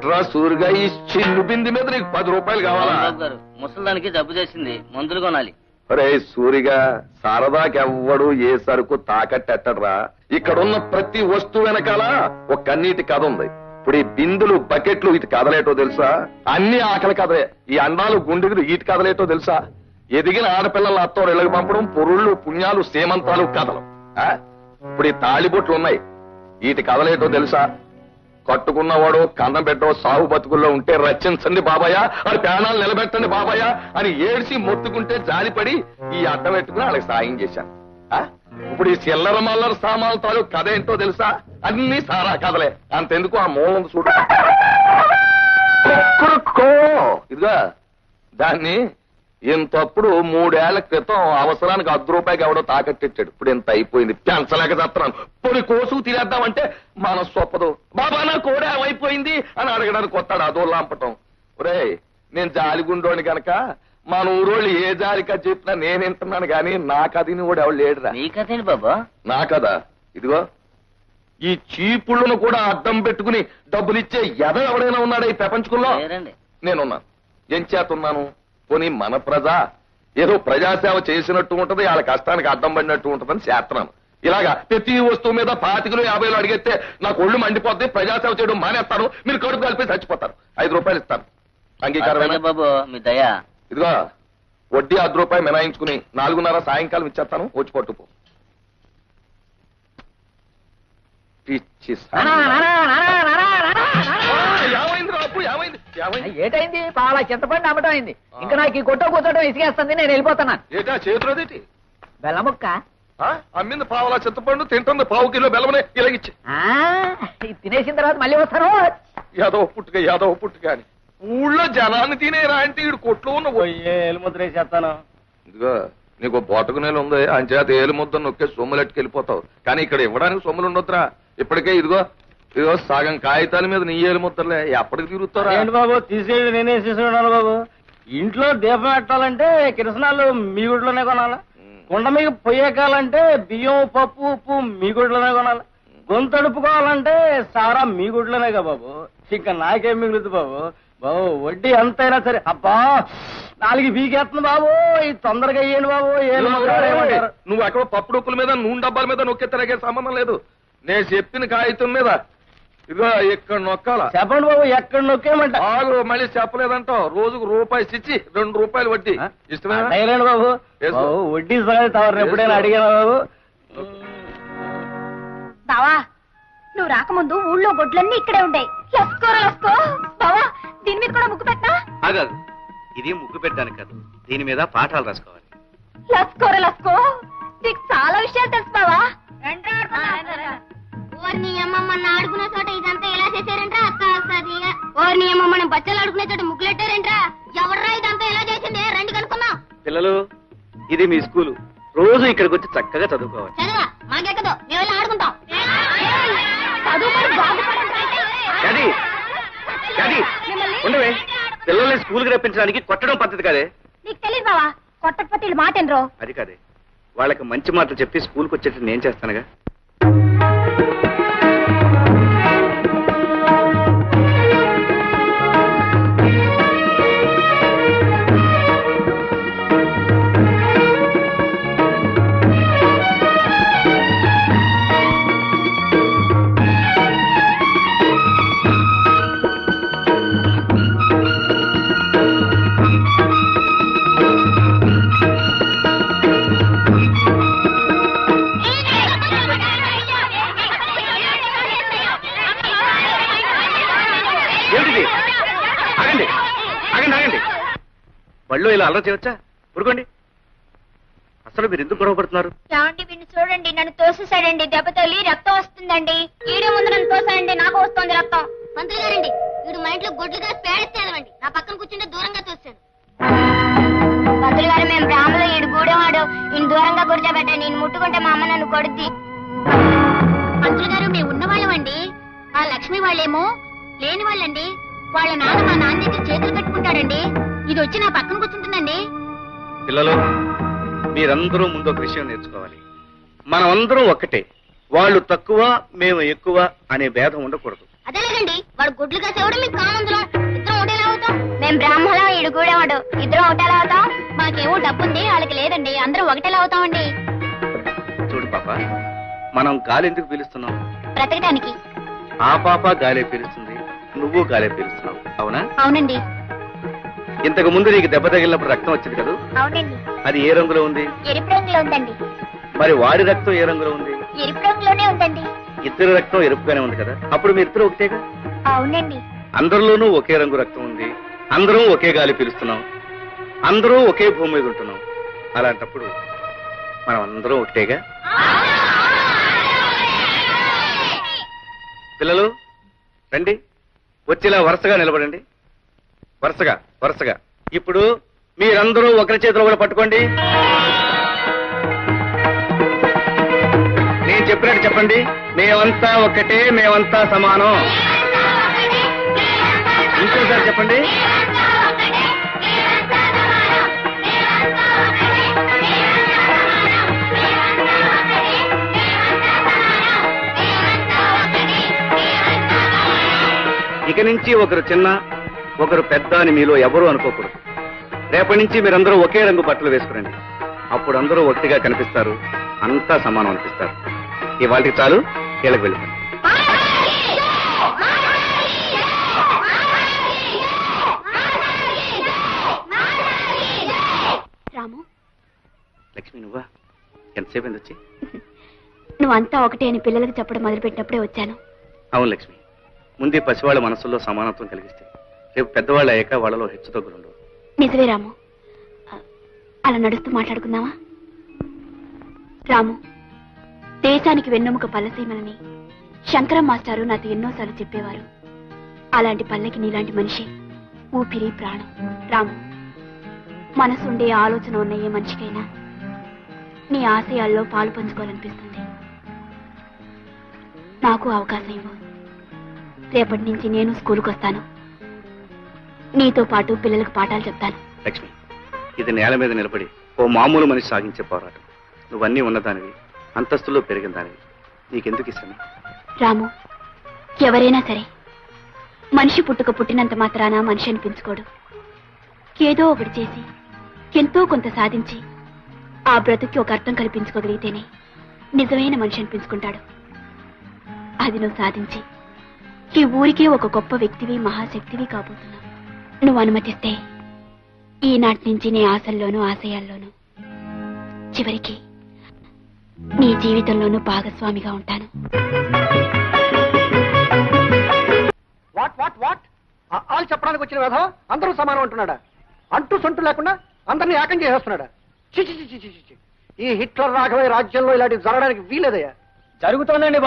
ఏట్రా సూరిగా ఈ చిన్ను బింది మీద నీకు 10 రూపాయలు కావాలా? గారు ముసలిదానికి జబ్బు చేసింది, మందులు కొనాలి. ఒరే సూరిగా, సరదాకెవ్వడు ఏ సరుకు తాకట్టెట్టడ్రా. ఇక్కడున్న ప్రతి వస్తువు వెనకాల ఒక కన్నీటి కథ ఉంది. ఇప్పుడు ఈ బిందులు, బకెట్లు ఇటు కదలేటో తెలుసా? అన్ని ఆకలి కథలే. ఈ అండాలు, గుండెలు ఇటు కదలేటో తెలుసా? ఎదిగిన ఆడపిల్లల అత్తోరు ఇళ్ళకి పంపడం, పొరుళ్ళు, పుణ్యాలు, సేమంతాలు కథలు. ఇప్పుడు ఈ తాళిబొట్లు ఉన్నాయి, వీటి కదలేటో తెలుసా? కట్టుకున్నవాడు కన్నం పెట్టో సాగు బతుకుల్లో ఉంటే రచించండి బాబాయ్, అది ప్రాణాలు నిలబెట్టండి బాబాయ్ అని ఏడ్చి మొత్తుకుంటే జాలిపడి ఈ అడ్డం పెట్టుకుని వాళ్ళకి సాయం చేశాను. ఇప్పుడు ఈ చిల్లర మల్లర సామాన్ల తాలూ కథ ఏంటో తెలుసా? అన్ని సారా కథలే. అంతెందుకు ఆ మూలం చూడ ఇదిగా దాన్ని ఇంతప్పుడు 3 ఏళ్ల క్రితం అవసరానికి 10 రూపాయకి ఎవడో తాకట్టెట్టాడు. ఇప్పుడు ఇంత అయిపోయింది, పెంచలేక చేస్తున్నాను. పొడి కోసు తినేద్దామంటే మన సొప్పదు. బాబా నా కోడే అయిపోయింది అని అడగడానికి వస్తాడు, అదో లాంపటం. ఒరే నేను జాలిగుండోని గనక మన ఊరోళ్ళు ఏ జాలికా చెప్పినా నేను వింటున్నాను గాని నా కథని కూడా ఎవడు లేడురా. నీ కథేంటి బాబా? నా కదా ఇదిగో ఈ చీపుళ్ళను కూడా అడ్డం పెట్టుకుని డబ్బులిచ్చే ఎద ఎవడైనా ఉన్నాడా ఈ ప్రపంచంలో? నేనున్నాను. ఏం చేతున్నాను? పోనీ మన ప్రజ ఏదో ప్రజాసేవ చేసినట్టు ఉంటది, వాళ్ళ కష్టానికి అడ్డం పడినట్టు ఉంటదని చేస్తున్నాను. ఇలాగా ప్రతి వస్తువు మీద 25 50 అడిగితే నాకు ఒళ్ళు మండిపోద్ది, ప్రజాసేవ చేయడం మానేస్తాను, మీరు కడుపు కలిపి చచ్చిపోతారు. 5 రూపాయలు ఇస్తాను, అంగీకారమైన బాబు మీ దయ. ఇదిగో వడ్డీ 10 రూపాయలు మినాయించుకుని 4:30 సాయంకాలం ఇచ్చేస్తాను, వచ్చి పట్టుకో. పిచ్చి ఏటైంది? పాల చింతపండి అమ్మటం అయింది. ఇంకా నాకు ఈ కొట్ట కూర్చోటం ఇసుకేస్తుంది, నేను వెళ్ళిపోతున్నాను. ఏటా చేతులదేటి? బెల్లముక్క అమ్మింది పావులా చింతపండు, తింటుంది 1/2 కిలో బెల్లమనే ఇలాగిచ్చి. తినేసిన తర్వాత మళ్ళీ వస్తాను. యాదవ పుట్టుక అని ఊళ్ళో జనాన్ని తినేరా అంటే ఈడు కొట్లో ఉన్న ఏలుముద్ర వేసేస్తాను. ఇదిగో నీకు బోటకు నేలు ఉంది, అంచేత ఏలుముద్ద నొక్కే సొమ్ములెట్టుకెళ్ళిపోతావు. కానీ ఇక్కడ ఇవ్వడానికి సొమ్ములు ఉండొద్దురా. ఇప్పటికే ఇదిగో సగం కాగితాల మీద నీ ఏలుముద్దలే, ఎప్పటికి తిరుగుతారా? ఏంటి బాబు తీసేది? నేనే తీసుకున్నాను బాబు. ఇంట్లో దీపం పెట్టాలంటే కిరసనాలు మీ గుడిలోనే కొనాలా, కుండ మీద పొయ్యకాలంటే బియ్యం, పప్పు, ఉప్పు మీ గుడిలోనే కొనాలి, గొంతడుపుకోవాలంటే సారా మీ గుడిలోనేగా బాబు. ఇంకా నాకేం మిగులుతుంది బాబు? బాబు వడ్డీ ఎంతైనా సరే. అబ్బా 4 బీకేస్తుంది బాబు, ఇది తొందరగా అయ్యండి బాబు. నువ్వు అక్కడ పప్పు డొక్కుల మీద, నూనె డబ్బాల మీద నొక్కెత్తరాగే సంబంధం లేదు. నేను చెప్పిన కాగితం మీద ఇదిగో ఇక్కడ నొక్కాల. చెప్పండి బాబు, ఎక్కడ నొక్కేమంట? ఆగు, మళ్ళీ చెప్పలేదంటావు. రోజుకు రూపాయి ఇచ్చి 2 రూపాయలు వడ్డీ. ఇష్టమేనా బాబు? వడ్డీ సార్ ఎప్పుడైనా అడిగాను బాబు. బావా నువ్వు రాకముందు ఊళ్ళో గొడ్లన్నీ ఇక్కడే ఉండే. లస్కో బావా, దీని మీద కూడా ముగ్గు పెట్టా? ఆగాదు, ఇది ముగ్గు పెట్టడానికి కాదు, దీని మీద పాఠాలు రాసుకోవాలి. లస్కో నీకు చాలా విషయాలు తెలుసు బావా. ఓర్ని అమ్మమ్మని ఆడుకునే చోట ఇదంతా ఎలా చేశారంట్రా? ఓర్ని అమ్మమ్మని బచ్చలు ఆడుకునే చోట ముగ్గులెట్టారంట్రా? ఎవర్రా ఇదంతా ఎలా చేసింది? రండి కనుక్కున్నాం. పిల్లలు, ఇది మీ స్కూలు, రోజు ఇక్కడికి వచ్చి చక్కగా చదువుకోవాలి. చదవా మాకెక్కదు, మేము ఆడుకుంటాం. ఉండవే, పిల్లల్ని స్కూల్కి రప్పించడానికి కొట్టడం పద్ధతి కాదే. నీకు తెలియదు బావా, కొట్టకపోతే మాట ఎనరో. అది కాదే, వాళ్ళకి మంచి మాటలు చెప్పి స్కూల్కి వచ్చేట్టు నేను చేస్తానుగా. బళ్ళు ఇలా అల్లరి చేయవచ్చా? ఊరుకోండి. అసలు మీరు ఎందుకు గొడవపడుతున్నారు? ఏమండి వీడిని చూడండి, నన్ను తోసేసాడండి. దెబ్బ తగిలి రక్తం వస్తుందండి. ఈడే ముందు నన్ను తోసాడండి, నాకు వస్తుంది రక్తం. మంత్రి గారండి, వీడు మా ఇంట్లో గొడ్లు కాసి పేడేస్తానండి. నా పక్కన కూర్చుంటే దూరంగా తోస్తాడు. మంత్రి గారు, మేము బ్రాహ్మలు, ఈడు గూడెవాడు. ఈయన దూరంగా కూర్చోబెట్టండి, ఈయన ముట్టుకుంటే మా అమ్మ నన్ను కొడుద్ది. మంత్రి గారు, మేము ఉన్నవాళ్ళమండి. ఆ లక్ష్మి వాళ్ళేమో లేని వాళ్ళండి. వాళ్ళ నాన్న మా నాన్న దగ్గర చేతులు కట్టుకుంటాడండి. ఇది వచ్చి నా పక్కన కూర్చుంటుందండి. పిల్లలు, మీరందరూ ముందు ఒక విషయం నేర్చుకోవాలి. మనమందరం ఒక్కటే. వాళ్ళు తక్కువ, మేము ఎక్కువ అనే భేదం ఉండకూడదు. అదేలేదండి వాడు గుడ్లు కాసేవాడు మీకు కామందులం ఇద్దరం ఒకటేలా అవుతాం మేము బ్రాహ్మణం ఈడు కూడా వాడు ఇద్దరం ఒకటేలా అవుతాం మాకేమో డబ్బు ఉంది వాళ్ళకి లేదండి అందరూ ఒకటేలా అవుతామండి చూడు పాప, మనం గాలి ఎందుకు పీలుస్తున్నాం? బ్రతకడానికి ఆ పాప గాలే పీలుస్తుంది, నువ్వు గాలే పీలుస్తున్నావు, అవునా? అవునండి ఇంతకు ముందు నీకు దెబ్బ తగిలినప్పుడు రక్తం వచ్చింది కదా, అవునండి అది ఏ రంగులో ఉంది? ఎరుపు రంగులో ఉందండి మరి వాడి రక్తం ఏ రంగులో ఉంది? ఎరుపు రంగులోనే ఉందండి ఇద్దరు రక్తం ఎరుపుగానే ఉంది కదా, అప్పుడు మీ ఇద్దరు ఒకటేగా. అవునండి అందరిలోనూ ఒకే రంగు రక్తం ఉంది, అందరం ఒకే గాలి పీలుస్తున్నాం, అందరూ ఒకే భూమి మీద ఉంటున్నాం. అలాంటప్పుడు మనం అందరం ఒకటేగా. పిల్లలు రండి, వచ్చేలా వరుసగా నిలబడండి. వరుసగా వరుసగా. ఇప్పుడు మీరందరూ ఒకరి చేతిలో కూడా పట్టుకోండి. నేను చెప్పినట్టు చెప్పండి. మేమంతా ఒక్కటే, మేమంతా సమానం. ఇంకోసారి చెప్పండి. ఇక నుంచి ఒకరు చిన్న ఒకరు పెద్ద అని మీలో ఎవరు అనుకోకూడదు. రేపటి నుంచి మీరందరూ ఒకే రంగు బట్టలు వేసుకురండి. అప్పుడు అందరూ ఒకటిగా కనిపిస్తారు, అంతా సమానం అనిపిస్తారు. ఇవాళకి చాలు, కీళ్ళకి వెళ్ళిపోండి. రాము, లక్ష్మి నువ్వా? ఎంతసేపు అయింది వచ్చి? నువ్వంతా ఒకటే అని పిల్లలకు చెప్పడం మొదలుపెట్టినప్పుడే వచ్చాను. అవును లక్ష్మి, ముందే పసివాళ్ళ మనసుల్లో సమానత్వం కలిగిస్తే రేపు పెద్దవాళ్ళు అయ్యాక వాళ్ళలో హెచ్చుతగ్గులుండవు. నిజమే రాము. అలా నడుస్తూ మాట్లాడుకుందామా? రాము, దేశానికి వెన్నెముక పల్లసీమలని శంకరం మాస్టారు నాతో ఎన్నోసార్లు చెప్పేవారు. అలాంటి పల్లెకి నీలాంటి మనిషి ఊపిరి ప్రాణం. రాము, మనసుండే ఆలోచన ఉన్న ఏ మనిషికైనా నీ ఆశయాల్లో పాలు పంచుకోవాలనిపిస్తుంది. నాకు అవకాశం ఇవ్వు. రేపటి నుంచి నేను స్కూల్కి వస్తాను. నీతో పాటు పిల్లలకు పాఠాలు చెప్తాను. లక్ష్మి, ఇది నేల మీద నిలబడి ఓ మామూలు మనిషి సాగించే పోరాటం. నువ్వన్నీ ఉన్నదానివి, అంతస్తులో పెరిగిన దానివి. నీకెందుకు ఇష్టం? రాము, ఎవరైనా సరే మనిషి పుట్టినంత మాత్రాన మనిషి అనిపించుకోడు. ఏదో ఒకటి చేసి ఎంతో కొంత సాధించి ఆ బ్రతుకి ఒక అర్థం కల్పించుకోగలిగితేనే నిజమైన మనిషి అనిపించుకుంటాడు. అది నువ్వు సాధించి ఈ ఊరికే ఒక గొప్ప వ్యక్తివి, మహాశక్తివి కాబోతున్నావు. నువ్వు అనుమతిస్తే ఈనాటి నుంచి నీ ఆశల్లోనూ ఆశయాల్లోనూ చివరికి నీ జీవితంలోనూ భాగస్వామిగా ఉంటాను. వాట్ వాట్ వాట్ ఆలు చెప్పడానికి వచ్చిన వ్యధ అందరూ సమానం అంటున్నాడా? అంటూ సొంటు లేకుండా అందరినీ ఏకం చేసేస్తున్నాడా? చి చి చి చి చి చి. ఈ హిట్లర్ రాఘవయ్య రాజ్యంలో ఇలాంటివి జరగడానికి వీలేదయ్యా. జరుగుతోందండి.